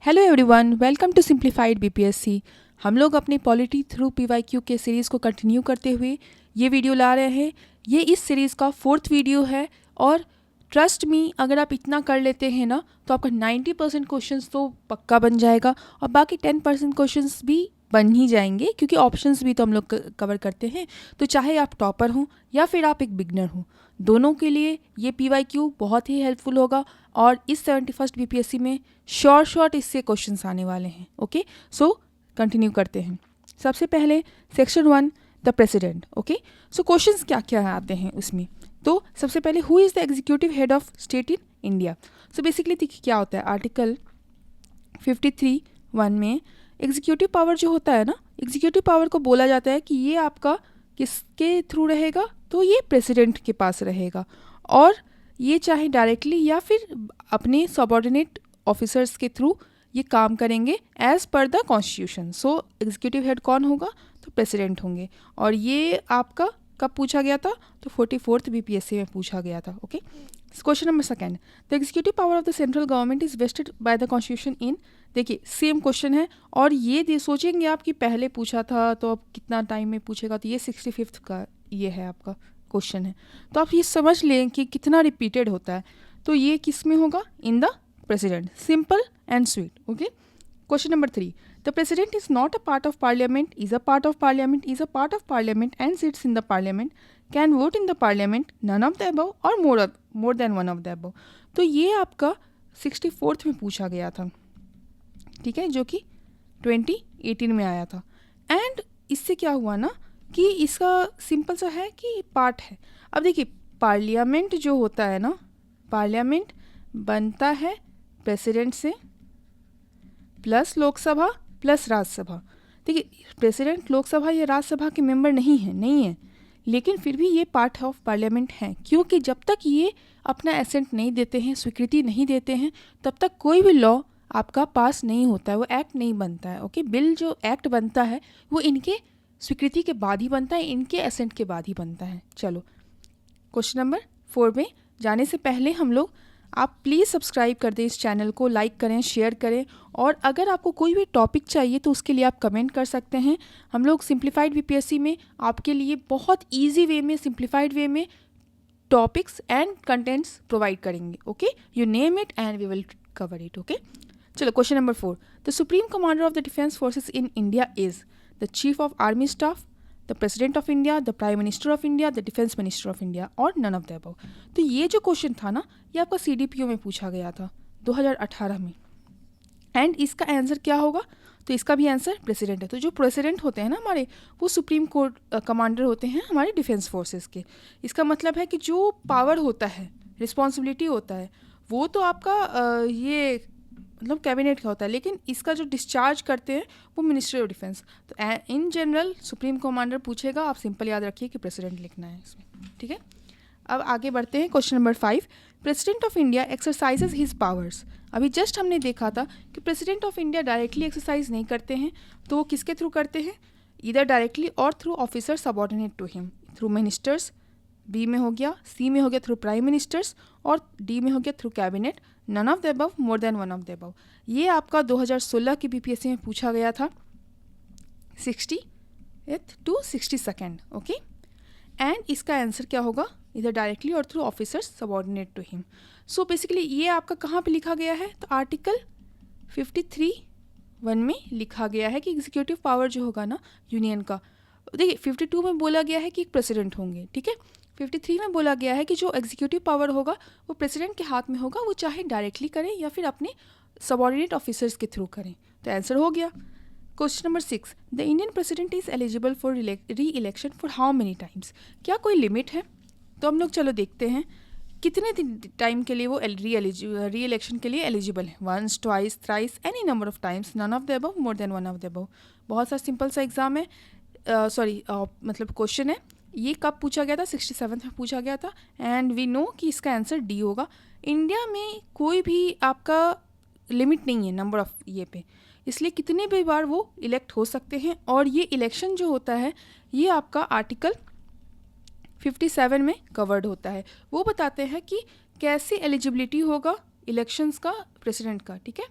Hello everyone, welcome to simplified BPSC. हम लोग अपने पॉलिटी थ्रू पीवाईक्यू के सीरीज़ को कंटिन्यू करते हुए ये वीडियो ला रहे हैं। ये इस सीरीज़ का 4th वीडियो है और ट्रस्ट मी, अगर आप इतना कर लेते हैं ना तो आपका 90% क्वेश्चंस तो पक्का बन जाएगा और बाकी 10% क्वेश्चंस भी बन ही जाएंगे, क्योंकि ऑप्शंस भी तो हम लोग कवर करते हैं। तो चाहे आप टॉपर हों या फिर आप एक बिगनर हों, दोनों के लिए ये पीवाईक्यू बहुत ही हेल्पफुल होगा। और इस 71st बीपीएससी में शॉर्ट इससे क्वेश्चंस आने वाले हैं। ओके, सो कंटिन्यू करते हैं। सबसे पहले section 1, the president. Okay, so questions क्या क्या आते हैं उसमें। तो सबसे पहले, who is the executive head of state in India. So basically देखिए क्या होता है, आर्टिकल 53(1) में एग्जीक्यूटिव पावर जो होता है ना, एग्जीक्यूटिव पावर को बोला जाता है कि ये आपका किसके थ्रू रहेगा, तो ये प्रेसिडेंट के पास रहेगा। और ये चाहे डायरेक्टली या फिर अपने सबऑर्डिनेट ऑफिसर्स के थ्रू ये काम करेंगे as per the constitution. So executive head कौन होगा, तो प्रेसिडेंट होंगे। और ये आपका कब पूछा गया था, तो 44th बीपीएससी में पूछा गया था। Okay, question number 2, the executive power of the central government is vested by the constitution in. देखिए सेम क्वेश्चन है और ये सोचेंगे आप कि पहले पूछा था तो अब कितना टाइम में पूछेगा, तो ये 65th का ये है आपका क्वेश्चन है। तो आप ये समझ लें कि कितना रिपीटेड होता है। तो ये किस में होगा, in the president. Simple and sweet. Okay, question number 3, the president is not a part of parliament, is a part of parliament, is a part of parliament and sits in the parliament, can vote in the parliament, none of the above और more than one of the above. तो ये आपका 64th में पूछा गया था, ठीक है, जो कि 2018 में आया था। एंड इससे क्या हुआ ना कि इसका सिंपल सा है कि पार्ट है। अब देखिए पार्लियामेंट जो होता है ना, पार्लियामेंट बनता है प्रेसिडेंट से प्लस लोकसभा प्लस राज्यसभा। देखिए प्रेसिडेंट लोकसभा या राज्यसभा के मेंबर नहीं है, लेकिन फिर भी ये पार्ट ऑफ पार्लियामेंट है, क्योंकि जब तक ये अपना एसेंट नहीं देते हैं, स्वीकृति नहीं देते हैं, तब तक कोई भी लॉ आपका पास नहीं होता है, वो एक्ट नहीं बनता है। ओके, बिल जो एक्ट बनता है वो इनके स्वीकृति के बाद ही बनता है, इनके एसेंट के बाद ही बनता है। चलो क्वेश्चन नंबर 4 में जाने से पहले हम लोग, आप प्लीज़ सब्सक्राइब कर दें इस चैनल को, लाइक करें, शेयर करें। और अगर आपको कोई भी टॉपिक चाहिए तो उसके लिए आप कमेंट कर सकते हैं। हम लोग सिंप्लीफाइड बीपीएससी में आपके लिए बहुत ईजी वे में, सिंप्लीफाइड वे में टॉपिक्स एंड कंटेंट्स प्रोवाइड करेंगे। Okay, you name it and we will cover it. Okay, चलो question number 4, the supreme commander of the defence forces in India is the chief of army staff, the president of India, the prime minister of India, the defence minister of India और none of the above. तो ये जो question था ना, ये आपका CDPO में पूछा गया था 2018 में। एंड इसका आंसर क्या होगा, तो इसका भी आंसर प्रेसिडेंट है। तो जो प्रेसिडेंट होते हैं ना हमारे, वो सुप्रीम कोर्ट कमांडर होते हैं हमारे डिफेंस फोर्सेस के। इसका मतलब है कि जो पावर होता है, रिस्पॉन्सिबिलिटी होता है, वो तो आपका ये मतलब कैबिनेट का होता है, लेकिन इसका जो डिस्चार्ज करते हैं वो मिनिस्ट्री ऑफ डिफेंस। तो इन जनरल सुप्रीम कमांडर पूछेगा, आप सिंपल याद रखिए कि प्रेसिडेंट लिखना है इसमें। ठीक है, अब आगे बढ़ते हैं। Question number 5, president of India exercises his powers. अभी जस्ट हमने देखा था कि president of India directly exercise नहीं करते हैं, तो वो किसके थ्रू करते हैं, इधर डायरेक्टली और through officer subordinate to him, through ministers, B में हो गया, सी में हो गया थ्रू प्राइम मिनिस्टर्स और डी में हो गया through cabinet, none of the above, more than one of the above. ये आपका 2016 की बीपीएससी में पूछा गया था, 60th to 62nd। Okay, and इसका आंसर क्या होगा, इधर डायरेक्टली और through officers subordinate to him. So basically ये आपका कहाँ पे लिखा गया है, तो आर्टिकल 53(1) में लिखा गया है कि एग्जीक्यूटिव पावर जो होगा ना यूनियन का, देखिए 52 में बोला गया है कि एक प्रेसिडेंट होंगे, ठीक है, 53 में बोला गया है कि जो एग्जीक्यूटिव पावर होगा वो प्रेसिडेंट के हाथ में होगा, वो चाहे डायरेक्टली करें या फिर अपने सबऑर्डिनेट ऑफिसर्स के थ्रू करें। तो आंसर हो गया। Question number 6, the Indian president is eligible for री election for how many times. क्या कोई लिमिट है, तो हम लोग चलो देखते हैं कितने टाइम के लिए वो री इलेक्शन के लिए एलिजिबल है। Once, twice, thrice, any number of times, none of the above, more than one of the above. बहुत सा सिंपल सा एग्जाम है, मतलब क्वेश्चन है। ये कब पूछा गया था, 67th में पूछा गया था। एंड वी नो कि इसका आंसर डी होगा। इंडिया में कोई भी आपका लिमिट नहीं है नंबर ऑफ ये पे, इसलिए कितने भी बार वो इलेक्ट हो सकते हैं। और ये इलेक्शन जो होता है ये आपका आर्टिकल 57 में कवर्ड होता है। वो बताते हैं कि कैसे एलिजिबिलिटी होगा इलेक्शंस का प्रेसिडेंट का। ठीक है,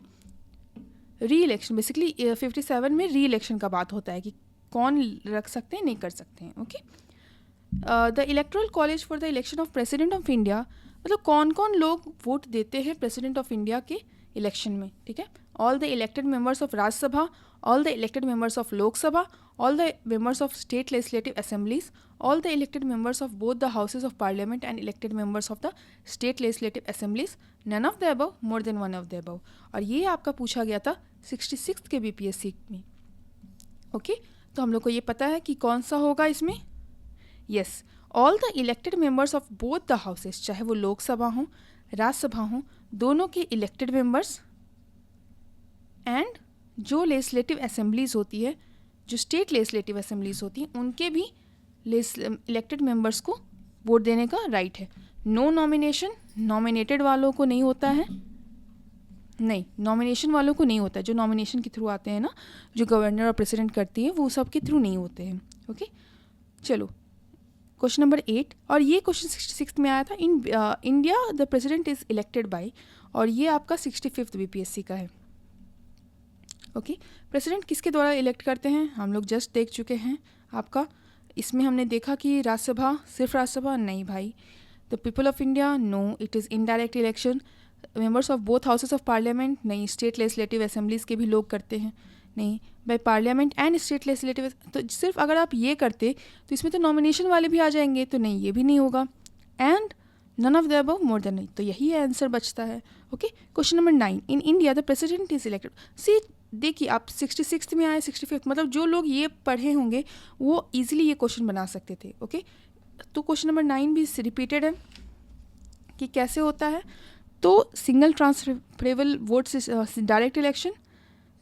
री इलेक्शन, बेसिकली 57 में री इलेक्शन का बात होता है कि कौन रख सकते हैं, नहीं कर सकते हैं। Okay, the electoral college for the election of president of India, मतलब कौन कौन लोग वोट देते हैं प्रेसिडेंट ऑफ इंडिया के इलेक्शन में, ठीक है। All the elected members of Rajya Sabha, all the elected members of Lok Sabha, all the members of state legislative assemblies, all the elected members of both the houses of parliament and elected members of the state legislative assemblies, none of the above, more than one of the above। और ये आपका पूछा गया था 66 के BPSC में। Okay, तो हम लोग को ये पता है कि कौन सा होगा इसमें। Yes, all the elected members of both the houses, चाहे वो लोकसभा हों राज्यसभा हों, दोनों के इलेक्टेड मेंबर्स एंड जो लेजिस्लेटिव असेंबलीज होती है, जो स्टेट लेजिस्लेटिव असेंबलीज होती हैं, उनके भी इलेक्टेड मेंबर्स को वोट देने का राइट है। नो नॉमिनेशन, नॉमिनेटेड वालों को नहीं होता है, नहीं नॉमिनेशन वालों को नहीं होता है, जो नॉमिनेशन के थ्रू आते हैं ना, जो गवर्नर और प्रेसिडेंट करती है, वो सब के थ्रू नहीं होते हैं। ओके, चलो क्वेश्चन नंबर 8, और ये क्वेश्चन 66 में आया था। इन India the president is elected by, और ये आपका 65th बीपीएससी का है। ओके, प्रेसिडेंट किसके द्वारा इलेक्ट करते हैं, हम लोग जस्ट देख चुके हैं। आपका इसमें हमने देखा कि राज्यसभा, सिर्फ राज्यसभा नहीं भाई, the people of India, no, it is indirect election. Members of both houses of parliament, नहीं, स्टेट लेजिस्लेटिव असेंबलीज के भी लोग करते हैं, नहीं, by parliament and state legislative. तो सिर्फ अगर आप ये करते तो इसमें तो नॉमिनेशन वाले भी आ जाएंगे, तो नहीं, ये भी नहीं होगा। And none of the above, more than, नहीं, तो यही आंसर बचता है। Okay, question number 9, in India the president is elected. See देखिए, आप 66 में आए, 65, मतलब जो लोग ये पढ़े होंगे वो इजीली ये क्वेश्चन बना सकते थे। ओके, तो क्वेश्चन नंबर 9 भी रिपीटेड है कि कैसे होता है। तो single transferable vote, direct election,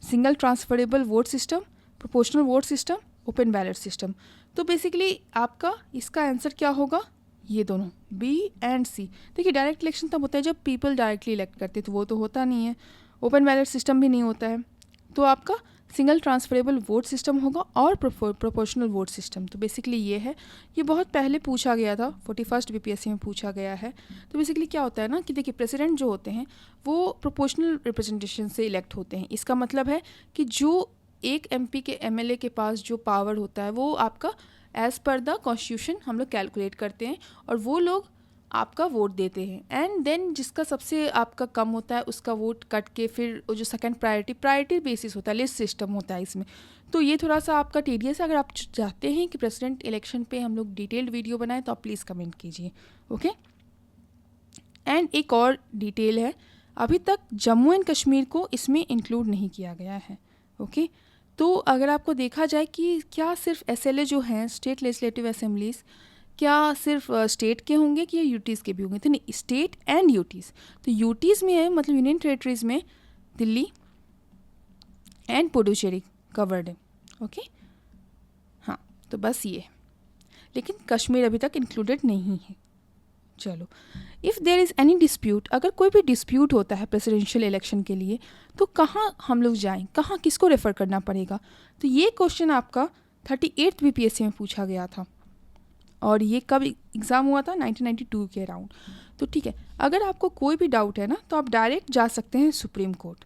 single transferable vote system, proportional vote system, open ballot system. तो बेसिकली आपका इसका आंसर क्या होगा, ये दोनों बी एंड सी। देखिए, डायरेक्ट इलेक्शन तब होता है जब पीपल डायरेक्टली इलेक्ट करते, तो वो तो होता नहीं है। ओपन बैलेट सिस्टम भी नहीं होता है। तो आपका सिंगल ट्रांसफरेबल वोट सिस्टम होगा और प्रोपोर्शनल वोट सिस्टम। तो बेसिकली ये है, ये बहुत पहले पूछा गया था, 41st बीपीएससी में पूछा गया है। तो बेसिकली क्या होता है ना कि देखिए, प्रेसिडेंट जो होते हैं वो प्रोपोर्शनल रिप्रेजेंटेशन से इलेक्ट होते हैं। इसका मतलब है कि जो एक एमपी के एमएलए के पास जो पावर होता है वो आपका एज़ पर द कॉन्स्टिट्यूशन हम लोग कैलकुलेट करते हैं, और वो लोग आपका वोट देते हैं। एंड देन जिसका सबसे आपका कम होता है उसका वोट कट के फिर जो सेकंड प्रायोरिटी बेसिस होता है, लिस्ट सिस्टम होता है इसमें। तो ये थोड़ा सा आपका टीडियस है। अगर आप चाहते हैं कि प्रेसिडेंट इलेक्शन पे हम लोग डिटेल्ड वीडियो बनाएं तो आप प्लीज़ कमेंट कीजिए। ओके, एंड एक और डिटेल है, अभी तक जम्मू एंड कश्मीर को इसमें इंक्लूड नहीं किया गया है। ओके, तो अगर आपको देखा जाए कि क्या सिर्फ एसएलए जो हैं, स्टेट लेजिस्लेटिव असेंबलीज, क्या सिर्फ स्टेट के होंगे कि ये यूटीज़ के भी होंगे, तो नहीं, स्टेट एंड यूटीज़। तो यूटीज़ में है, मतलब यूनियन टेरिटरीज़ में दिल्ली एंड पुडुचेरी कवर्ड है। ओके, हाँ, तो बस ये, लेकिन कश्मीर अभी तक इंक्लूडेड नहीं है। चलो, if there is any dispute, अगर कोई भी डिस्प्यूट होता है प्रेसिडेंशियल इलेक्शन के लिए, तो कहाँ हम लोग जाएं, कहाँ किसको रेफ़र करना पड़ेगा। तो ये क्वेश्चन आपका 38th बीपीएससी में पूछा गया था, और ये कब एग्ज़ाम हुआ था, 1992 के अराउंड। तो ठीक है, अगर आपको कोई भी डाउट है ना, तो आप डायरेक्ट जा सकते हैं supreme court.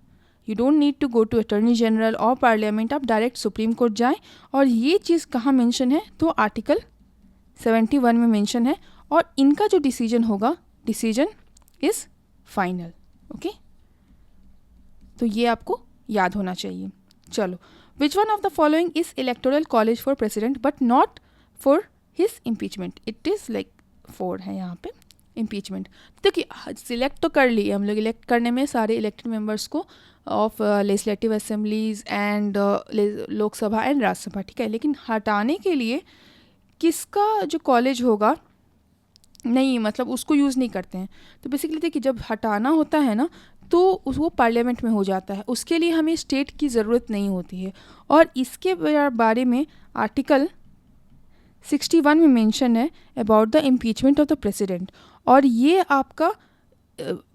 You don't need to go to attorney general और पार्लियामेंट, आप डायरेक्ट सुप्रीम कोर्ट जाएं। और ये चीज़ कहाँ मेंशन है, तो आर्टिकल 71 में मेंशन है, और इनका जो डिसीजन होगा, डिसीजन इज़ फाइनल। ओके, तो ये आपको याद होना चाहिए। चलो, which one of the following is electoral college for president but not for his impeachment. It is like 4 है यहाँ पे इम्पीचमेंट। देखिए, सिलेक्ट तो कर लिए हम लोग, इलेक्ट करने में सारे इलेक्टेड मेंबर्स को of legislative assemblies and Lok Sabha and Rajya Sabha, ठीक है, लेकिन हटाने के लिए किसका जो कॉलेज होगा, नहीं, मतलब उसको यूज़ नहीं करते हैं। तो बेसिकली देखिए, जब हटाना होता है ना, तो वो पार्लियामेंट में हो जाता है, उसके लिए हमें स्टेट की ज़रूरत नहीं होती है। और इसके बारे में आर्टिकल 61 में मेंशन है about the impeachment of the president. और ये आपका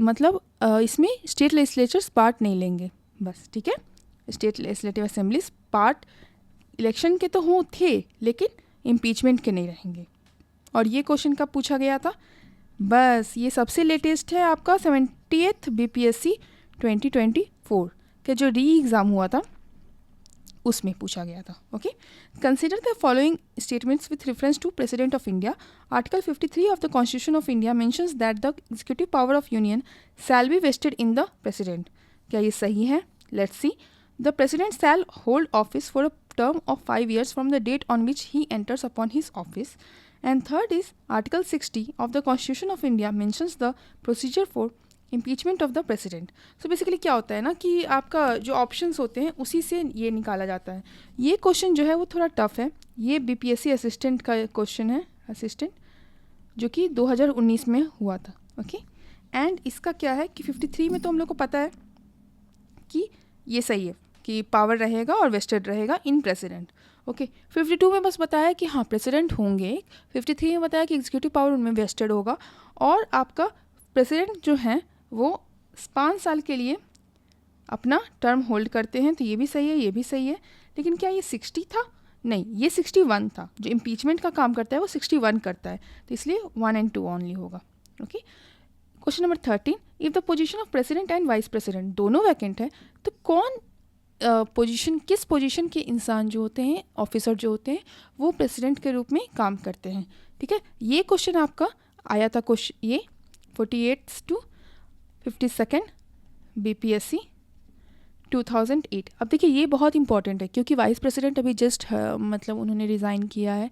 मतलब इसमें स्टेट लेजिस्लेचर्स पार्ट नहीं लेंगे, बस, ठीक है। State legislative assemblies part election के तो थे, लेकिन इम्पीचमेंट के नहीं रहेंगे। और ये क्वेश्चन कब पूछा गया था, बस ये सबसे लेटेस्ट है आपका 70th बीपीएससी 2024। का जो री एग्ज़ाम हुआ था उसमें पूछा गया था. Okay, consider the following statements with reference to president of India. Article 53 of the constitution of India mentions that the executive power of union shall be vested in the president. क्या ये सही है? Let's see. The president shall hold office for a term of 5 years from the date on which he enters upon his office. And third is Article 60 of the Constitution of India mentions the procedure for impeachment of the president. So basically क्या होता है ना कि आपका जो options होते हैं उसी से ये निकाला जाता है. ये क्वेश्चन जो है वो थोड़ा टफ है. ये बीपीएससी असिस्टेंट का क्वेश्चन है, असिस्टेंट, जो कि 2019 में हुआ था. ओके, एंड इसका क्या है कि 53 में तो हम लोग को पता है कि ये सही है कि पावर रहेगा और वेस्टेड रहेगा इन प्रेसिडेंट. ओके, 52 में बस बताया कि हाँ प्रेसिडेंट होंगे. 53 में बताया कि एग्जीक्यूटिव पावर उनमें वेस्टेड होगा और आपका प्रेसिडेंट जो है वो 5 साल के लिए अपना टर्म होल्ड करते हैं. तो ये भी सही है, ये भी सही है. लेकिन क्या ये 60 था? नहीं, ये 61 था. जो इम्पीचमेंट का काम करता है वो 61 करता है, तो इसलिए 1 और 2 ओनली होगा. Okay, question number 13. If the position of president and vice president दोनों वैकेंट है तो कौन पोजीशन, किस पोजीशन के इंसान जो होते हैं, ऑफिसर जो होते हैं, वो प्रेसिडेंट के रूप में काम करते हैं. ठीक है, ये क्वेश्चन आपका आया था. क्वेश्चन ये 48 to 52 बीपीएससी 2008. अब देखिए ये बहुत इंपॉर्टेंट है क्योंकि वाइस प्रेसिडेंट अभी जस्ट मतलब उन्होंने रिज़ाइन किया है.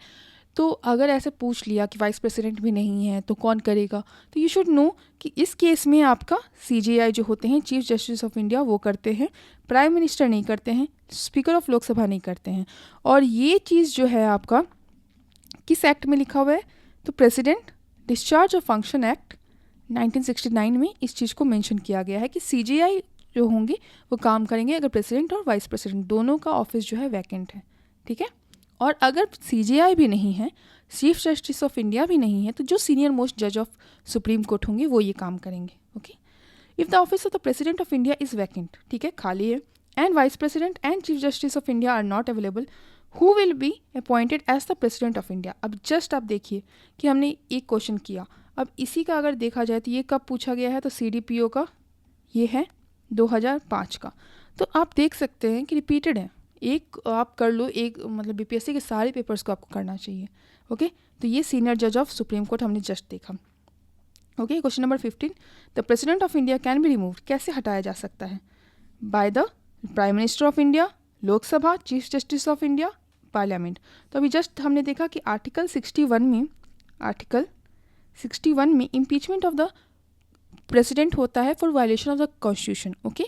तो अगर ऐसे पूछ लिया कि वाइस प्रेसिडेंट भी नहीं है तो कौन करेगा, तो यू शुड नो कि इस केस में आपका सीजेआई जो होते हैं, चीफ जस्टिस ऑफ इंडिया, वो करते हैं. प्राइम मिनिस्टर नहीं करते हैं, स्पीकर ऑफ लोकसभा नहीं करते हैं. और ये चीज़ जो है आपका किस एक्ट में लिखा हुआ है? तो president discharge of function act 1969 में इस चीज़ को मेंशन किया गया है कि सीजेआई जो होंगे वो काम करेंगे अगर प्रेसिडेंट और वाइस प्रेसिडेंट दोनों का ऑफिस जो है वैकेंट है. ठीक है, और अगर सीजेआई भी नहीं है, चीफ जस्टिस ऑफ इंडिया भी नहीं है, तो जो सीनियर मोस्ट जज ऑफ सुप्रीम कोर्ट होंगे वो ये काम करेंगे. Okay, if the office of the president of India is vacant, ठीक है, खाली है, and vice president and chief justice of India are not available, who will be appointed as the president of India. अब just आप देखिए कि हमने एक क्वेश्चन किया. अब इसी का अगर देखा जाए तो ये कब पूछा गया है? तो सीडीपीओ का ये है 2005 का. तो आप देख सकते हैं कि रिपीटेड है. एक आप कर लो, एक मतलब बीपीएससी के सारे पेपर्स को आपको करना चाहिए. ओके, तो ये सीनियर जज ऑफ सुप्रीम कोर्ट हमने जस्ट देखा. Okay, question number 15. The president of India can be removed, कैसे हटाया जा सकता है? By the prime minister of India, Lok Sabha, chief justice of India, parliament. तो अभी जस्ट हमने देखा कि आर्टिकल 61 में इम्पीचमेंट ऑफ द प्रेसिडेंट होता है for violation of the constitution. Okay,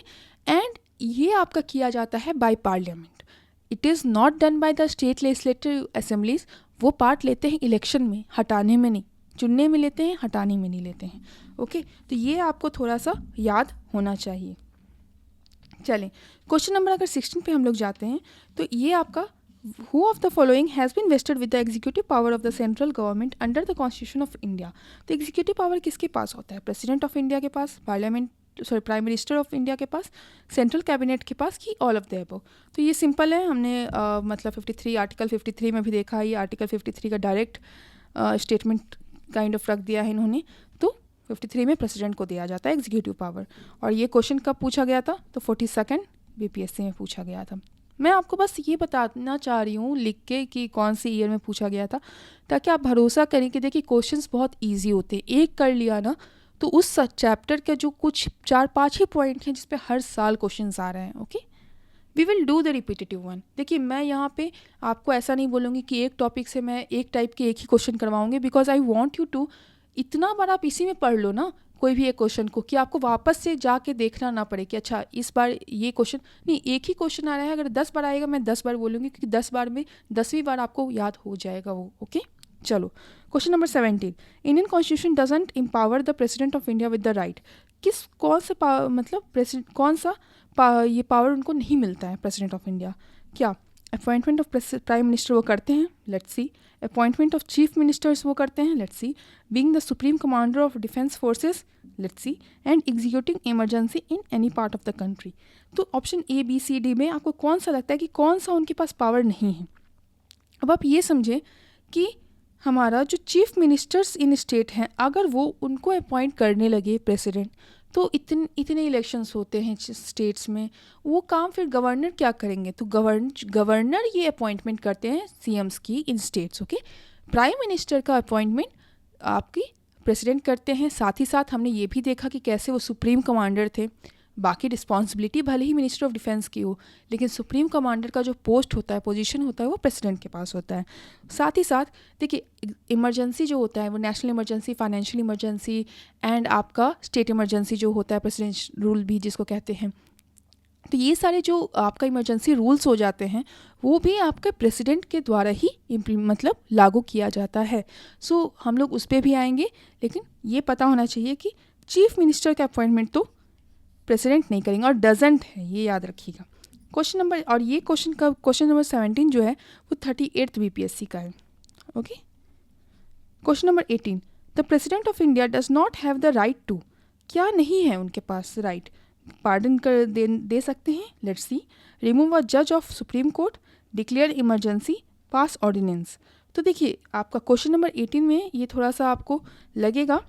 and ये आपका किया जाता है by parliament. It is not done by the state legislative assemblies. वो पार्ट लेते हैं इलेक्शन में, हटाने में नहीं. चुनने में लेते हैं, हटाने में नहीं लेते हैं. ओके, तो ये आपको थोड़ा सा याद होना चाहिए. चलें, क्वेश्चन नंबर अगर 16 पे हम लोग जाते हैं तो ये आपका who of the following has been vested with the executive power of the central government under the constitution of India. तो एग्जीक्यूटिव पावर किसके पास होता है? प्रेसिडेंट ऑफ इंडिया के पास, parliament prime minister of India के पास, सेंट्रल कैबिनेट के पास, की ऑल ऑफ द अबव. तो ये सिंपल है. हमने मतलब 53 आर्टिकल 53 में भी देखा. ये आर्टिकल 53 का डायरेक्ट स्टेटमेंट काइंड ऑफ रख दिया है इन्होंने. तो 53 में प्रेसिडेंट को दिया जाता है एग्जीक्यूटिव पावर. और ये क्वेश्चन कब पूछा गया था? तो 42 बीपीएससी में पूछा गया था. मैं आपको बस ये बताना चाह रही हूँ लिख के कि कौन सी ईयर में पूछा गया था, ताकि आप भरोसा करें कि देखिए क्वेश्चंस बहुत ईजी होते हैं. एक कर लिया ना तो उस चैप्टर के जो कुछ 4-5 ही पॉइंट हैं जिस पे हर साल क्वेश्चंस आ रहे हैं. Okay, we will do the repetitive one. देखिए मैं यहाँ पे आपको ऐसा नहीं बोलूँगी कि एक टॉपिक से मैं एक टाइप के एक ही क्वेश्चन करवाऊँगी, because I want you to इतना बार आप इसी में पढ़ लो ना कोई भी एक क्वेश्चन को, कि आपको वापस से जाके देखना ना पड़े कि अच्छा इस बार ये क्वेश्चन नहीं, एक ही क्वेश्चन आ रहा है. अगर 10 बार आएगा मैं 10 बार बोलूँगी, क्योंकि 10 बार में 10वीं बार आपको याद हो जाएगा वो. ओके, चलो question number 17. Indian constitution doesn't empower the president of India with the right. कौन सा मतलब प्रेसिडेंट कौन सा ये पावर उनको नहीं मिलता है प्रेसिडेंट ऑफ इंडिया? क्या अपॉइंटमेंट ऑफ प्राइम मिनिस्टर वो करते हैं? Let's see. Appointment of chief ministers वो करते हैं? Let's see. Being the supreme commander of defence forces? Let's see. And executing emergency in any part of the country. तो option A B C D में आपको कौन सा लगता है कि कौन सा उनके पास पावर नहीं है? अब आप ये समझें कि हमारा जो चीफ मिनिस्टर्स इन स्टेट हैं, अगर वो उनको अपॉइंट करने लगे प्रेसिडेंट, तो इतने इलेक्शंस होते हैं स्टेट्स में, वो काम फिर गवर्नर क्या करेंगे? तो गवर्नर ये अपॉइंटमेंट करते हैं सीएम्स की इन स्टेट्स। ओके, प्राइम मिनिस्टर का अपॉइंटमेंट आपकी प्रेसिडेंट करते हैं। साथ ही साथ हमने ये भी देखा कि कैसे वो सुप्रीम कमांडर थे। बाकी रिस्पॉन्सिबिलिटी भले ही मिनिस्टर ऑफ डिफेंस की हो, लेकिन सुप्रीम कमांडर का जो पोस्ट होता है, पोजीशन होता है, वो प्रेसिडेंट के पास होता है। साथ ही साथ देखिए, इमरजेंसी जो होता है वो national emergency, financial emergency and आपका स्टेट इमरजेंसी जो होता है, प्रेसिडेंट रूल भी जिसको कहते हैं। तो ये सारे जो आपका इमरजेंसी रूल्स हो जाते हैं वो भी आपके प्रेसिडेंट के द्वारा ही मतलब लागू किया जाता है। सो हम लोग उस पर भी आएंगे, लेकिन ये पता होना चाहिए कि चीफ मिनिस्टर का अपॉइंटमेंट तो प्रेसिडेंट नहीं करेंगे, और डजेंट है, ये याद रखिएगा। क्वेश्चन नंबर 17 जो है वो 38th बीपीएससी का है। Okay, question number 18, the president of India does not have the right to, क्या नहीं है उनके पास राइट? पार्डन कर दे सकते हैं, लेट्स सी, रिमूव अ जज of supreme court, declare emergency, pass ordinance. तो देखिए, आपका क्वेश्चन नंबर 18 में ये थोड़ा सा आपको लगेगा,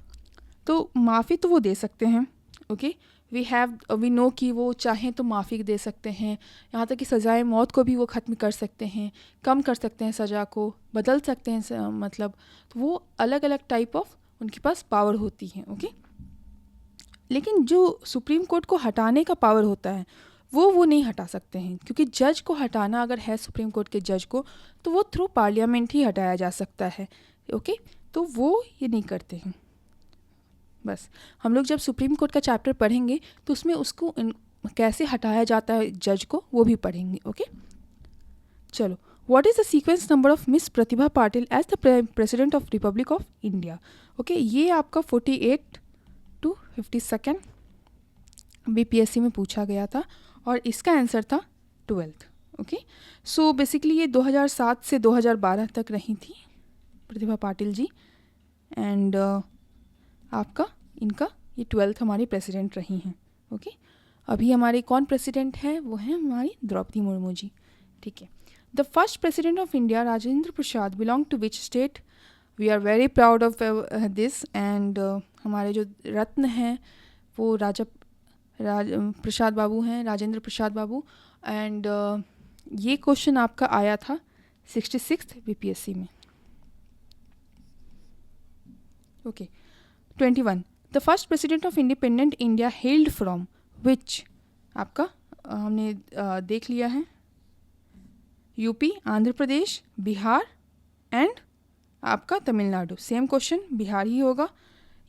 तो माफ़ी तो वो दे सकते हैं। ओके, वी नो कि वो चाहें तो माफ़ी दे सकते हैं, यहाँ तक कि सज़ाए मौत को भी वो ख़त्म कर सकते हैं, कम कर सकते हैं, सज़ा को बदल सकते हैं, मतलब तो वो अलग अलग टाइप ऑफ उनके पास पावर होती है। ओके, लेकिन जो सुप्रीम कोर्ट को हटाने का पावर होता है वो नहीं हटा सकते हैं, क्योंकि जज को हटाना अगर है सुप्रीम कोर्ट के जज को, तो वो थ्रू पार्लियामेंट ही हटाया जा सकता है। ओके, तो वो ये नहीं करते हैं। बस हम लोग जब सुप्रीम कोर्ट का चैप्टर पढ़ेंगे तो उसमें उसको कैसे हटाया जाता है जज को, वो भी पढ़ेंगे। ओके, चलो, what is the sequence number of miss Pratibha Patil as the president of republic of India? Okay, ये आपका 48 to 52 बीपीएससी में पूछा गया था, और इसका आंसर था 12th। ओके, सो बेसिकली ये 2007 से 2012 तक रही थी प्रतिभा पाटिल जी, एंड आपका इनका ये 12th हमारी प्रेसिडेंट रही हैं। ओके, अभी हमारे कौन प्रेसिडेंट हैं? वो हैं हमारी द्रौपदी मुर्मू जी। ठीक है, the first president of India Rajendra Prasad belong to which state? We are very proud of this, and हमारे जो रत्न हैं वो प्रसाद बाबू हैं, राजेंद्र प्रसाद बाबू, एंड ये क्वेश्चन आपका आया था 66th बीपीएससी में। Okay, 21, the first president of independent India held from which? आपका हमने देख लिया है, यूपी, आंध्र प्रदेश, बिहार एंड आपका तमिलनाडु। सेम क्वेश्चन बिहार ही होगा।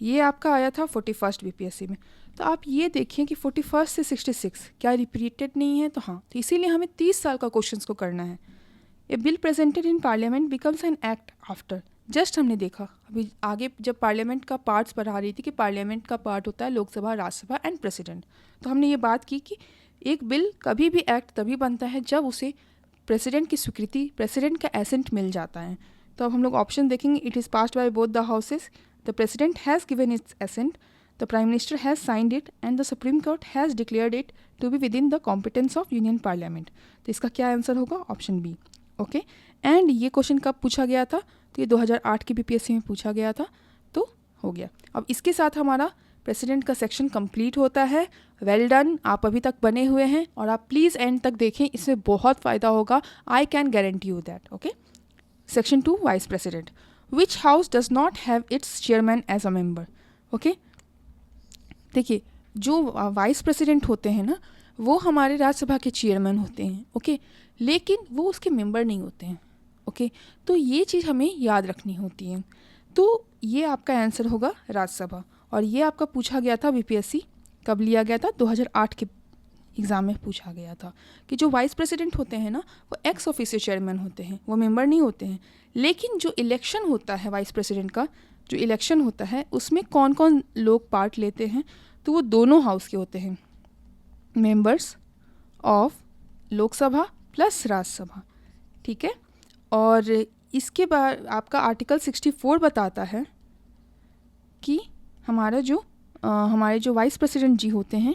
ये आपका आया था 41st बीपीएससी में। तो आप ये देखिए कि 41 से 66 क्या रिपीटेड नहीं है? तो हाँ, तो इसीलिए हमें 30 साल का क्वेश्चंस को करना है। A bill presented in parliament becomes an act after, just हमने देखा अभी आगे जब पार्लियामेंट का पार्ट्स पढ़ा रही थी कि पार्लियामेंट का पार्ट होता है लोकसभा, राज्यसभा एंड प्रेसिडेंट। तो हमने ये बात की कि एक बिल कभी भी एक्ट तभी बनता है जब उसे प्रेसिडेंट की स्वीकृति, प्रेसिडेंट का एसेंट मिल जाता है। तो अब हम लोग ऑप्शन देखेंगे, it is passed by both the houses, the president has given its assent, the prime minister has signed it and the supreme court has declared it to be within the competence of union parliament. तो इसका क्या answer होगा? Option B. Okay, and ये question कब पूछा गया था? तो ये 2008 की बीपीएससी में पूछा गया था, तो हो गया। अब इसके साथ हमारा प्रेसिडेंट का सेक्शन कंप्लीट होता है। वेल डन, आप अभी तक बने हुए हैं, और आप प्लीज़ एंड तक देखें, इसमें बहुत फ़ायदा होगा, I can guarantee you that. Okay, section 2, vice president. Which house does not have its chairman as a member? Okay, देखिए, जो वाइस प्रेसिडेंट होते हैं ना, वो हमारे राज्यसभा के चेयरमैन होते हैं। ओके, लेकिन वो उसके मेंबर नहीं होते हैं। ओके, तो ये चीज़ हमें याद रखनी होती है। तो ये आपका आंसर होगा राज्यसभा, और ये आपका पूछा गया था बीपीएससी कब लिया गया था? 2008 के एग्ज़ाम में पूछा गया था कि जो वाइस प्रेसिडेंट होते हैं ना, वो एक्स ऑफिशियो चेयरमैन होते हैं, वो मेंबर नहीं होते हैं। लेकिन जो इलेक्शन होता है वाइस प्रेसिडेंट का, जो इलेक्शन होता है उसमें कौन कौन लोग पार्ट लेते हैं? तो वो दोनों हाउस के होते हैं, members of Lok Sabha plus Rajya Sabha. ठीक है, और इसके बाद आपका आर्टिकल 64 बताता है कि हमारे जो वाइस प्रेसिडेंट जी होते हैं,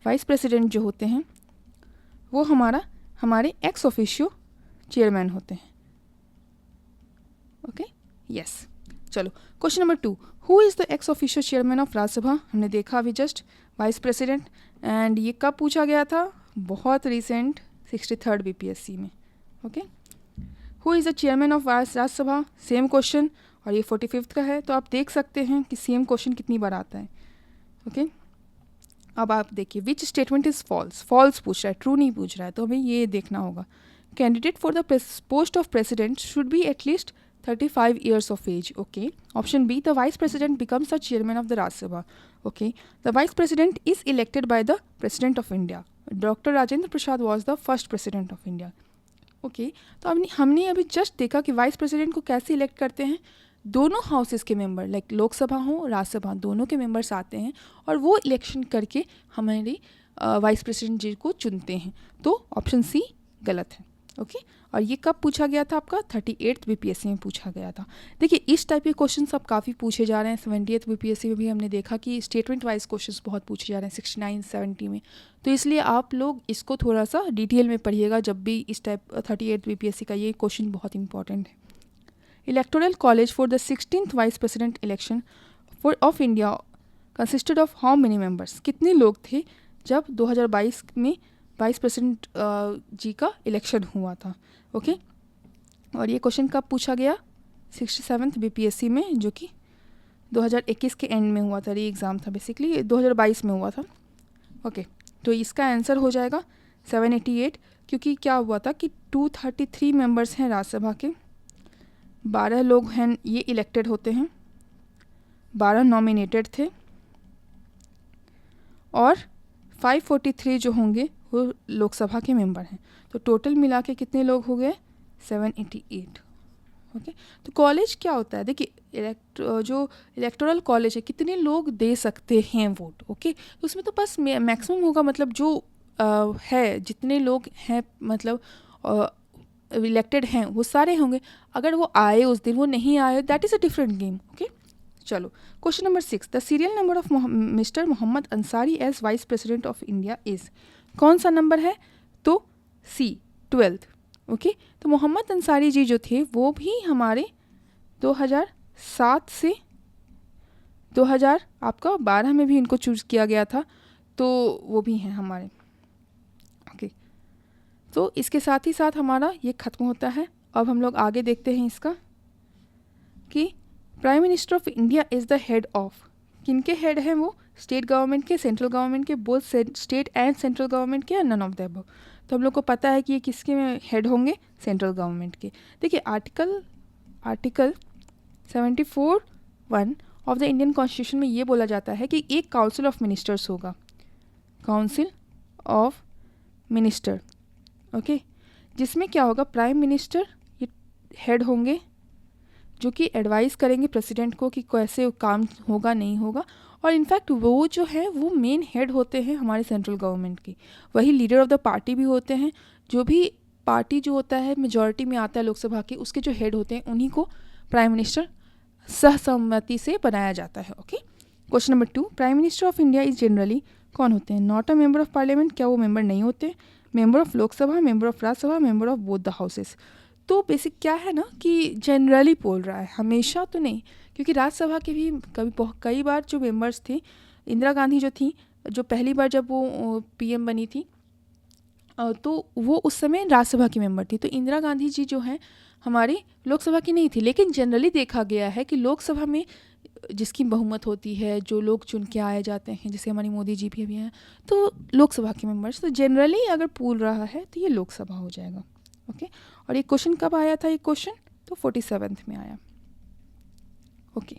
वाइस प्रेसिडेंट जो होते हैं वो हमारे एक्स ऑफिशियो चेयरमैन होते हैं। Okay, yes. चलो, question number 2, who is the ex official chairman of Rajya Sabha, हमने देखा अभी जस्ट, वाइस प्रेसिडेंट। एंड ये कब पूछा गया था, बहुत रिसेंट 63rd BPSC में। Okay, who is the chairman of Rajya Sabha, same question, और ये 45th का है। तो आप देख सकते हैं कि सेम क्वेश्चन कितनी बार आता है। ओके, अब आप देखिए which statement is false, false पूछ रहा है, ट्रू नहीं पूछ रहा है, तो हमें ये देखना होगा। Candidate for the post of president should be at least 35 years of age. Okay. Option B, the vice president becomes the chairman of the Rajya Sabha. Okay. The vice president is elected by the president of India. Dr. Rajendra Prasad was the first president of India. Okay. तो हमने अभी just देखा कि vice president को कैसे elect करते हैं। दोनों हाउसेस के मेंबर, लाइक लोकसभा हो राज्यसभा, दोनों के मेंबर्स आते हैं और वो इलेक्शन करके हमारे वाइस प्रेसिडेंट जी को चुनते हैं। तो ऑप्शन सी गलत है। ओके, और ये कब पूछा गया था आपका, 38th BPSC में पूछा गया था। देखिए इस टाइप के क्वेश्चन अब काफ़ी पूछे जा रहे हैं। 70th BPSC में भी हमने देखा कि स्टेटमेंट वाइज क्वेश्चन बहुत पूछे जा रहे हैं 69, 70 में। तो इसलिए आप लोग इसको थोड़ा सा डिटेल में पढ़िएगा जब भी इस टाइप 38th BPSC का ये क्वेश्चन बहुत इंपॉर्टेंट है। Electoral college for the 16th vice president election for of India consisted of how many members, कितने लोग थे जब 2022 में वाइस प्रेसिडेंट जी का इलेक्शन हुआ था। ओके, और ये क्वेश्चन कब पूछा गया, 67th BPSC में, जो कि 2021 के एंड में हुआ था, री एग्ज़ाम था बेसिकली, 2022 में हुआ था। ओके, तो इसका आंसर हो जाएगा 788, क्योंकि क्या हुआ था कि 233 मेंबर्स हैं राज्यसभा के, 12 लोग हैं ये इलेक्टेड होते हैं, 12 नॉमिनेटेड थे, और 543 जो होंगे वो लोकसभा के मेंबर हैं। तो टोटल मिला के कितने लोग हो गए, 788। ओके, तो कॉलेज क्या होता है, देखिए जो इलेक्टोरल कॉलेज है कितने लोग दे सकते हैं वोट। ओके, तो उसमें तो बस मैक्सिमम होगा, मतलब जो है जितने लोग हैं, मतलब इलेक्टेड हैं वो सारे होंगे। अगर वो आए उस दिन, वो नहीं आए, that is a different game. Okay, चलो question number 6, the serial number of mister Mohammad Ansari as vice president of India is, कौन सा नंबर है, तो सी 12th। ओके, तो मोहम्मद अंसारी जी जो थे वो भी हमारे 2007 से 2012 में भी इनको चूज़ किया गया था, तो वो भी हैं हमारे। ओके, तो इसके साथ ही साथ हमारा ये ख़त्म होता है। अब हम लोग आगे देखते हैं इसका कि prime minister of India is the head of, किनके हेड हैं वो, स्टेट गवर्नमेंट के, सेंट्रल गवर्नमेंट के, both state and central government के, नन ऑफ द अबव। तो हम लोग को पता है कि ये किसके हेड होंगे, सेंट्रल गवर्नमेंट के। देखिए article 74(1) of the Indian constitution में ये बोला जाता है कि एक काउंसिल ऑफ मिनिस्टर्स होगा, काउंसिल ऑफ मिनिस्टर। ओके, जिसमें क्या होगा, प्राइम मिनिस्टर ये हेड होंगे, जो कि एडवाइस करेंगे प्रेसिडेंट को कि कैसे काम होगा नहीं होगा। और इनफैक्ट वो जो है वो मेन हेड होते हैं हमारे सेंट्रल गवर्नमेंट के, वही लीडर ऑफ द पार्टी भी होते हैं। जो भी पार्टी जो होता है मेजॉरिटी में आता है लोकसभा के, उसके जो हेड होते हैं उन्हीं को प्राइम मिनिस्टर सहसम्मति से बनाया जाता है। Okay, question number 2, prime minister of India is generally कौन होते हैं, not a member of parliament, क्या वो मेंबर नहीं होते, member of Lok Sabha, member of Rajya Sabha, member of both the houses. तो बेसिक क्या है ना कि जनरली बोल रहा है, हमेशा तो नहीं, क्योंकि राज्यसभा के भी कई बार जो मेंबर्स थे, इंदिरा गांधी जो थी, जो पहली बार जब वो PM बनी थी, तो वो उस समय राज्यसभा की मेंबर थी। तो इंदिरा गांधी जी जो हैं हमारी लोकसभा की नहीं थी, लेकिन जनरली देखा गया है कि लोकसभा में जिसकी बहुमत होती है, जो लोग चुन के आए जाते हैं, जैसे हमारी मोदी जी भी अभी हैं, तो लोकसभा के मेंबर्स। तो जनरली अगर पूल रहा है तो ये लोकसभा हो जाएगा। ओके, और ये क्वेश्चन कब आया था, ये क्वेश्चन तो 47th में आया। ओके,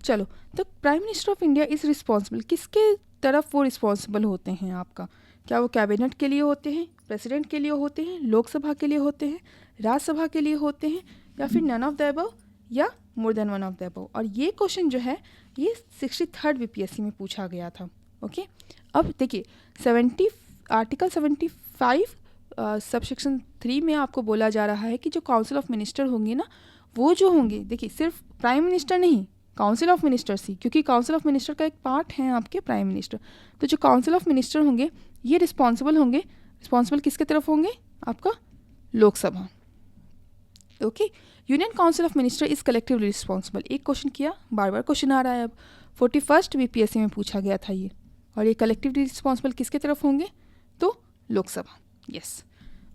चलो, तो prime minister of India is responsible, किसके तरफ वो रिस्पॉन्सिबल होते हैं आपका, क्या वो कैबिनेट के लिए होते हैं, प्रेसिडेंट के लिए होते हैं, लोकसभा के लिए होते हैं, राज्यसभा के लिए होते हैं, या फिर नन ऑफ द अबव, या मोर than one of the above. और ये क्वेश्चन जो है ये 63rd BPSC में पूछा गया था। ओके, अब देखिए आर्टिकल 75 सबसेक्शन 3 में आपको बोला जा रहा है कि जो काउंसिल ऑफ मिनिस्टर होंगे ना, वो जो होंगे, देखिए सिर्फ प्राइम मिनिस्टर नहीं, काउंसिल ऑफ मिनिस्टर्स ही, क्योंकि काउंसिल ऑफ मिनिस्टर का एक पार्ट है आपके प्राइम मिनिस्टर। तो जो काउंसिल ऑफ मिनिस्टर होंगे ये रिस्पॉन्सिबल किसके तरफ होंगे, आपका Lok Sabha. Okay, union council of minister is collectively responsible, एक क्वेश्चन किया, बार बार क्वेश्चन आ रहा है अब, 41st बीपीएससी में पूछा गया था ये, और ये कलेक्टिवली रिस्पॉन्सिबल किसके तरफ होंगे, तो Lok Sabha, yes.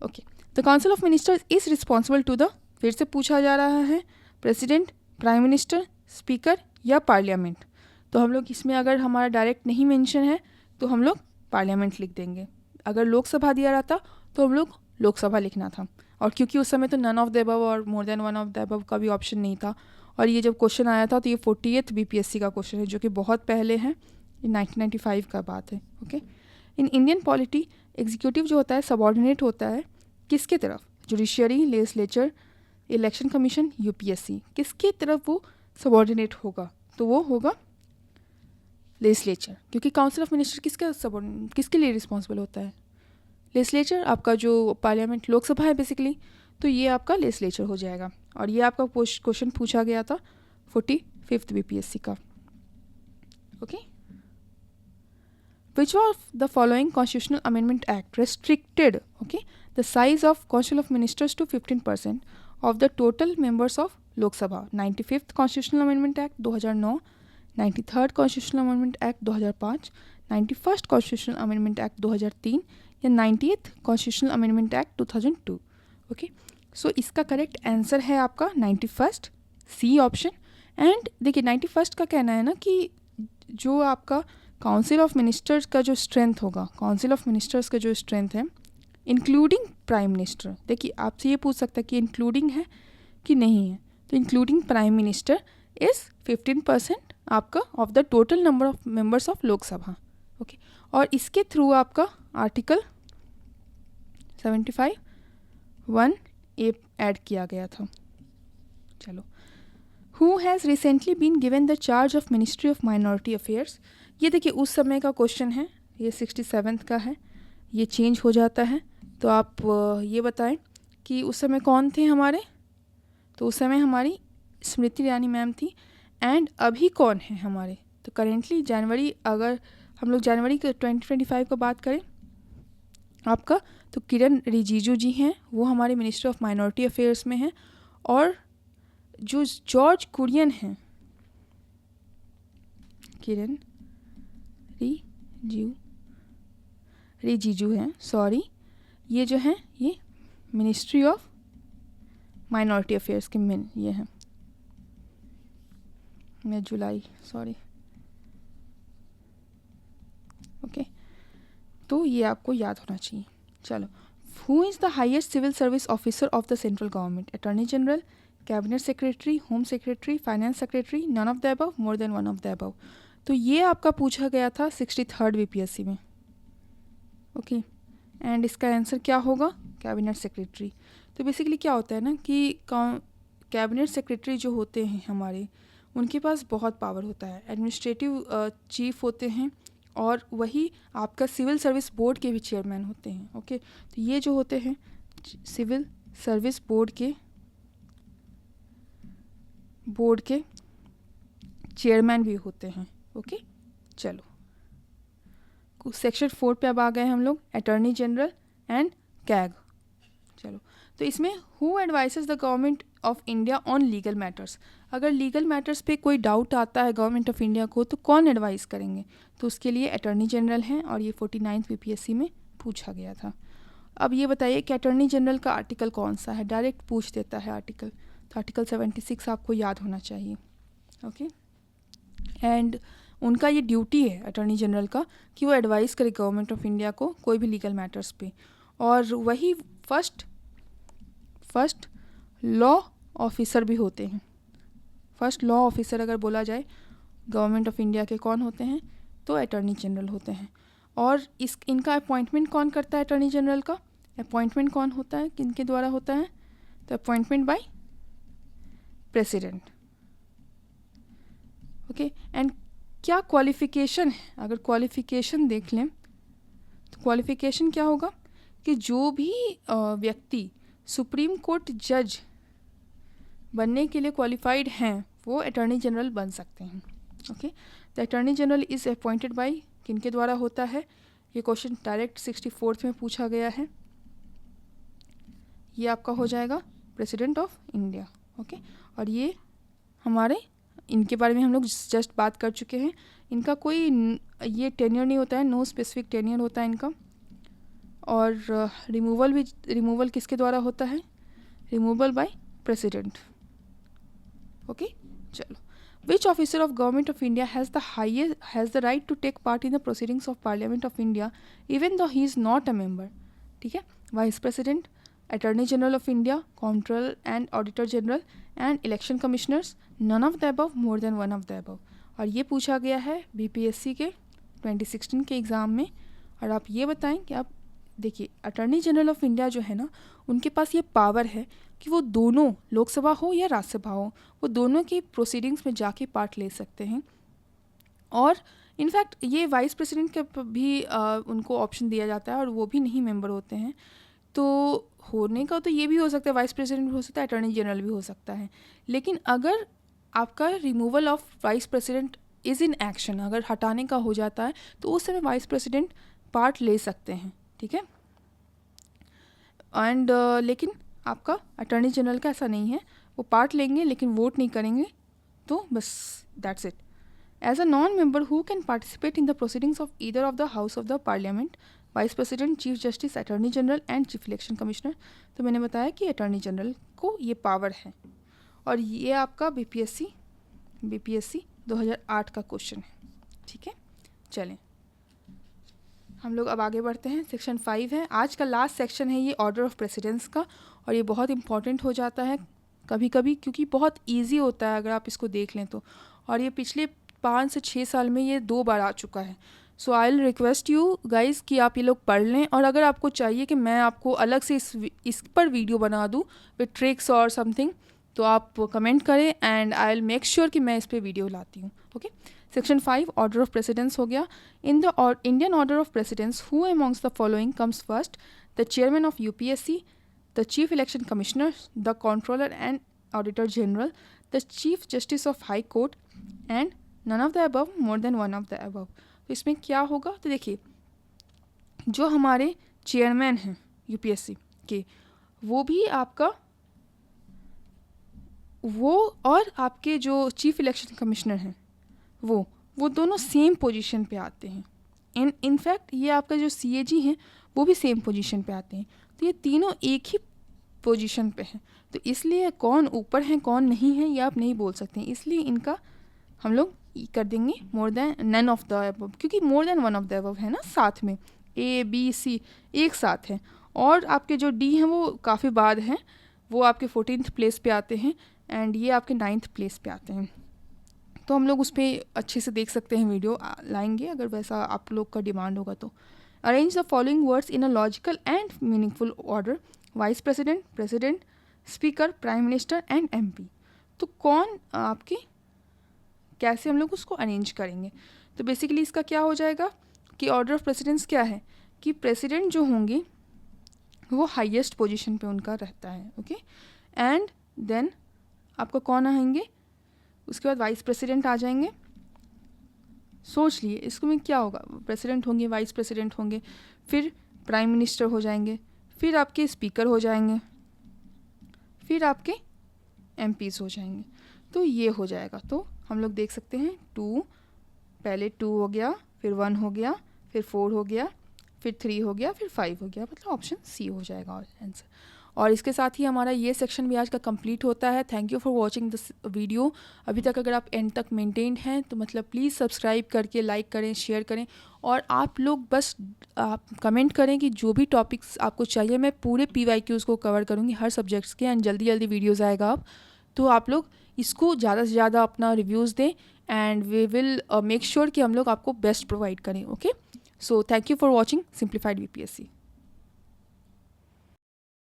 Okay, the council of ministers is responsible to the, फिर से पूछा जा रहा है, प्रेसिडेंट, प्राइम मिनिस्टर, स्पीकर या पार्लियामेंट। तो हम लोग इसमें अगर हमारा डायरेक्ट नहीं मेंशन है तो हम लोग पार्लियामेंट लिख देंगे, अगर लोकसभा दिया रहता तो हम लोग लोकसभा लिखना था, और क्योंकि उस समय तो नन ऑफ द अबव और more than one of the above का भी ऑप्शन नहीं था, और ये जब क्वेश्चन आया था तो ये 40th बीपीएससी का क्वेश्चन है, जो कि बहुत पहले है, ये 1995 का बात है। Okay, in Indian polity executive जो होता है सबॉर्डिनेट होता है किसके तरफ, judiciary, legislature, election commission, UPSC, किसके तरफ वो सबॉर्डिनेट होगा, तो वो होगा लेजिस्लेचर, क्योंकि काउंसिल ऑफ मिनिस्टर किसके लिए रिस्पॉन्सिबल होता है, लेजिस्लेचर, आपका जो पार्लियामेंट लोकसभा है बेसिकली, तो ये आपका लेजिस्लेचर हो जाएगा। और ये आपका क्वेश्चन पूछा गया था 45th बीपीएससी का। Okay, which of the following constitutional amendment act restricted the size of council of ministers to 15% of the total members of Lok Sabha, 95th constitutional amendment act 2009, 93rd constitutional amendment act 2005, 91st constitutional amendment act 2003 या 90th constitutional amendment act 2002। Okay, so इसका correct answer है आपका 91st, C option. And देखिए 91st का कहना है ना कि जो आपका काउंसिल ऑफ मिनिस्टर्स का जो स्ट्रेंथ होगा, काउंसिल ऑफ मिनिस्टर्स का जो स्ट्रेंथ है इंक्लूडिंग प्राइम मिनिस्टर, देखिए आपसे ये पूछ सकता है कि इंक्लूडिंग है कि नहीं है, तो इंक्लूडिंग प्राइम मिनिस्टर इज़ 15% आपका of the total number of members of Lok Sabha. Okay, और इसके थ्रू आपका आर्टिकल 75(1)(a) ऐड किया गया था। चलो, who has recently been given the charge of ministry of minority affairs, ये देखिए उस समय का क्वेश्चन है, ये 67th का है, ये चेंज हो जाता है, तो आप ये बताएं कि उस समय कौन थे हमारे, तो उस समय हमारी स्मृति ईरानी मैम थी, एंड अभी कौन है हमारे, तो करेंटली जनवरी, अगर हम लोग जनवरी के 2025 का बात करें आपका, तो किरण रिजिजू जी हैं, वो हमारे मिनिस्टर ऑफ माइनॉरिटी अफेयर्स में हैं, और जो जॉर्ज कुरियन हैं, किरण रिजिजू हैं, सॉरी, ये जो हैं ये मिनिस्ट्री ऑफ माइनॉरिटी अफेयर्स के मेन ये हैं, मैं जुलाई, सॉरी। ओके, तो ये आपको याद होना चाहिए। चलो, who is the highest civil service officer of the central government, attorney general, cabinet secretary, home secretary, finance secretary, none of the above, more than one of the above. तो ये आपका पूछा गया था 63rd बीपीएससी में। Okay, and इसका answer क्या होगा, कैबिनेट सेक्रेटरी। तो बेसिकली क्या होता है ना कि कैबिनेट सेक्रेटरी जो होते हैं हमारे, उनके पास बहुत पावर होता है, एडमिनिस्ट्रेटिव चीफ होते हैं, और वही आपका सिविल सर्विस बोर्ड के भी चेयरमैन होते हैं। ओके, तो ये जो होते हैं सिविल सर्विस बोर्ड के चेयरमैन भी होते हैं। ओके, चलो सेक्शन 4 पे अब आ गए हम लोग, अटॉर्नी जनरल एंड कैग। चलो, तो इसमें who advices the government of India on legal matters, अगर लीगल मैटर्स पे कोई डाउट आता है गवर्नमेंट ऑफ इंडिया को, तो कौन एडवाइस करेंगे, तो उसके लिए अटॉर्नी जनरल हैं, और ये 49th बीपीएससी में पूछा गया था। अब ये बताइए कि अटॉर्नी जनरल का आर्टिकल कौन सा है, डायरेक्ट पूछ देता है आर्टिकल, तो आर्टिकल 76 आपको याद होना चाहिए। ओके, एंड उनका ये ड्यूटी है अटॉर्नी जनरल का कि वो एडवाइस करे गवर्नमेंट ऑफ इंडिया को कोई भी लीगल मैटर्स पे, और वही फर्स्ट लॉ ऑफिसर भी होते हैं। फर्स्ट लॉ ऑफिसर अगर बोला जाए गवर्नमेंट ऑफ इंडिया के कौन होते हैं, तो अटॉर्नी जनरल होते हैं। और इनका अपॉइंटमेंट कौन करता है, अटॉर्नी जनरल का अपॉइंटमेंट कौन होता है, किनके द्वारा होता है, तो appointment by president. Okay, and क्या क्वालिफिकेशन है, अगर क्वालिफिकेशन देख लें तो क्वालिफिकेशन क्या होगा कि जो भी व्यक्ति सुप्रीम कोर्ट जज बनने के लिए क्वालिफाइड हैं वो अटॉर्नी जनरल बन सकते हैं। Okay, the attorney general is appointed by, किनके द्वारा होता है, ये क्वेश्चन डायरेक्ट 64th में पूछा गया है, ये आपका हो जाएगा प्रेसिडेंट ऑफ इंडिया। ओके, और ये हमारे इनके बारे में हम लोग जस्ट बात कर चुके हैं। इनका कोई ये टेन्योर नहीं होता है, नो स्पेसिफिक टेन्योर होता है इनका। और रिमूवल किसके द्वारा होता है? Removal by president. ओके, चलो। Which officer of government of India has the right to take part in the proceedings of Parliament of India even though he is not a member? ठीक है, vice president, attorney general of India, controller and auditor general and election commissioners, none of the above, more than one of the above. और ये पूछा गया है BPSC के 2016 के exam में। और आप ये बताएं कि आप देखिए, अटॉर्नी जनरल ऑफ इंडिया जो है ना, उनके पास ये पावर है कि वो दोनों, लोकसभा हो या राज्यसभा हो, वो दोनों की प्रोसीडिंग्स में जाके पार्ट ले सकते हैं। और इनफैक्ट ये वाइस प्रेसिडेंट के भी उनको ऑप्शन दिया जाता है और वो भी नहीं मेंबर होते हैं। तो होने का तो ये भी हो सकता है, वाइस प्रेसिडेंट भी हो सकता है, अटॉर्नी जनरल भी हो सकता है। लेकिन अगर आपका removal of vice president is in action, अगर हटाने का हो जाता है, तो उस समय वाइस प्रेसिडेंट पार्ट ले सकते हैं। ठीक है, एंड लेकिन आपका अटॉर्नी जनरल का ऐसा नहीं है, वो पार्ट लेंगे लेकिन वोट नहीं करेंगे। तो बस that's it. As a non member who can participate in the proceedings of either of the house of the parliament, vice president, chief justice, attorney general and chief election commissioner. तो मैंने बताया कि attorney general को ये power है। और ये आपका बीपीएससी 2008 का क्वेश्चन है। ठीक है, चलें हम लोग अब आगे बढ़ते हैं। सेक्शन 5 है, आज का लास्ट सेक्शन है ये, ऑर्डर ऑफ प्रेसिडेंस का। और ये बहुत इंपॉर्टेंट हो जाता है कभी कभी, क्योंकि बहुत ईजी होता है अगर आप इसको देख लें तो। और ये पिछले 5 से 6 साल में ये 2 बार आ चुका है। So I will request you guys कि आप ये लोग पढ़ लें। और अगर आपको चाहिए कि मैं आपको अलग से इस पर वीडियो बना दूँ विद ट्रिक्स और समथिंग, तो आप कमेंट करें and I will make sure कि मैं इस पर वीडियो लाती हूँ। Okay, section 5 order of precedence हो गया। In the Indian order of precedence who amongst the following comes first? The chairman of UPSC, the chief election commissioner, the controller and auditor general, the chief justice of high court and none of the above, more than one of the above. तो इसमें क्या होगा? तो देखिए, जो हमारे chairman हैं UPSC के, वो भी आपका, वो और आपके जो चीफ इलेक्शन कमिश्नर हैं, वो दोनों सेम पोजीशन पे आते हैं। इनफैक्ट ये आपका जो सीएजी हैं, वो भी सेम पोजीशन पे आते हैं। तो ये तीनों एक ही पोजीशन पे हैं। तो इसलिए कौन ऊपर है कौन नहीं है ये आप नहीं बोल सकते हैं। इसलिए इनका हम लोग कर देंगे more than none of the above, क्योंकि more than one of the above है ना, साथ में ए बी सी एक साथ है। और आपके जो डी हैं वो काफ़ी बाद हैं, वो आपके 14th प्लेस पे आते हैं एंड ये आपके 9th प्लेस पे आते हैं। तो हम लोग उस पर अच्छे से देख सकते हैं, वीडियो लाएंगे अगर वैसा आप लोग का डिमांड होगा तो। Arrange the following words in a logical and meaningful order: vice president, president, speaker, prime minister and MP. तो कौन आपके कैसे हम लोग उसको अरेंज करेंगे? तो बेसिकली इसका क्या हो जाएगा कि ऑर्डर ऑफ प्रेसिडेंस क्या है कि प्रेसिडेंट जो होंगे वो हाईएस्ट पोजीशन पे उनका रहता है। ओके, एंड देन आपको कौन आएंगे, उसके बाद वाइस प्रेसिडेंट आ जाएंगे। सोच लिए इसको में क्या होगा, प्रेसिडेंट होंगे, वाइस प्रेसिडेंट होंगे, फिर प्राइम मिनिस्टर हो जाएंगे, फिर आपके स्पीकर हो जाएंगे, फिर आपके एमपीज हो जाएंगे। तो ये हो जाएगा। तो हम लोग देख सकते हैं 2, पहले 2 हो गया, फिर 1 हो गया, फिर 4 हो गया, फिर 3 हो गया, फिर 5 हो गया, मतलब ऑप्शन सी हो जाएगा आंसर। और इसके साथ ही हमारा ये सेक्शन भी आज का कंप्लीट होता है। Thank you for watching this video. अभी तक अगर आप एंड तक मेंटेन्ड हैं तो मतलब प्लीज़ सब्सक्राइब करके लाइक करें, शेयर करें। और आप लोग बस आप कमेंट करें कि जो भी टॉपिक्स आपको चाहिए, मैं पूरे PYQs को कवर करूँगी हर सब्जेक्ट्स के, एंड जल्दी जल्दी वीडियोज़ आएगा आप। तो आप लोग इसको ज़्यादा से ज़्यादा अपना रिव्यूज़ दें and we will make sure कि हम लोग आपको बेस्ट प्रोवाइड करें। Okay, so thank you for watching simplified BPSC।